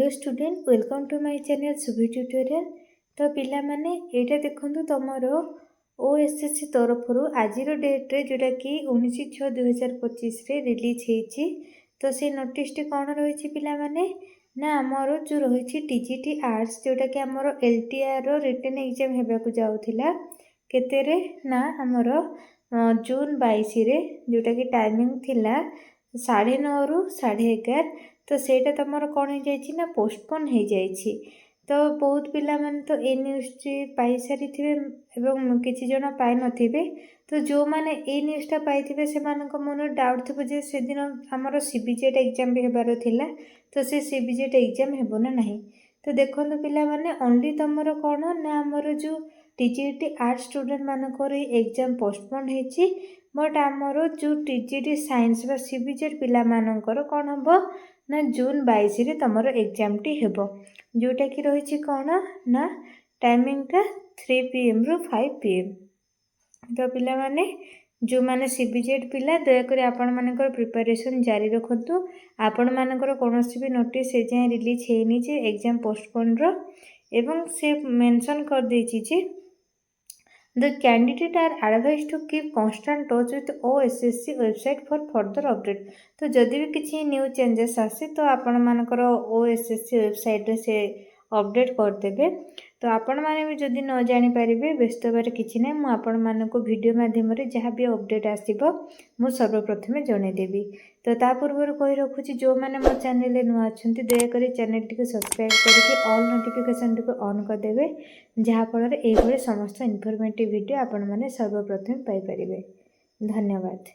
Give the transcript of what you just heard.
Hello student welcome to my channel Subhi tutorial. तो पिला माने एटा देखंतु तमर ओएसएससी तरफ आज डेट्रे जोटा कि 19/6/2025 रे रिलीज होईची। तो से नोटिस टी कौन रही पिला माने ना आमर जो रही टीजीटी आर्ट्स जोटा कि आमर एलटीआर रिटन एग्जाम हेबाकु जाउथिला केतेरे ना आमर जून 22 रे जोटा कि टाइमिंग थिला 9:30 रु 11:30। तो सेटा तमर कौन हो जाइए ना पोस्टपोन हो जाइए। तो बहुत पिला माने तो ए न्यूज़ पाई सारी थे एवं किसी जन पाई नथिबे। तो जो माने ए न्यूज़टा पाइथिबे से मानक मन डाउट थबो जे से दिन हमर सीबीजेट एग्जाम भी हेबार थिला। तो से सीबीजेट एग्जाम हेबो ना नहीं। तो देखंतु पिला माने ओनली तमर कौन ना हमर जो टीजीटी आर्ट स्टूडेंट मानकर एग्जाम पोस्टपोन होईची। बट आमर जो टीजीटी साइंस बा सीबीजेट पिला मानकर कौन हम ना जून 22 रे तमर एग्जाम टी हेबो जोटा कि रही कौन ना टाइमिंगटा 3 PM रु 5 PM। तो पिला माने जो माने सीबीजेट पिला दयाकोरी आपण मानकर प्रिपरेशन जारी रखतु। आपण मानकर कोनोसी भी नोटिस ए जाय रिलीज हेनी जे एग्जाम पोस्टपोन रो एवं से मेंशन कर देछि जे The candidate are advised to keep constant touch with OSSC website for further update। तो जदि भी किसी न्यू चेंजेस आसे तो आपण मानकर OSSC वेबसाइट रे से अपडेट करदेबे। तो आपण माने भी जदि न जानि परिबे व्यस्त बारे किछि नै मु आपण मानको वीडियो माध्यम रे जहाँ भी अपडेट आसीबो मु सर्वप्रथमे जणे देबी। तो ता पूर्व कहि रखुछि जो माने मो चैनल रे नुआ अछंती दया करी चैनल टी को सब्सक्राइब करके ऑल नोटिफिकेशन टी को ऑन कर देबे जहाँ फल रे समस्त इनफॉर्मेटिव वीडियो आपण माने सर्वप्रथम पाई परिबे। धन्यवाद।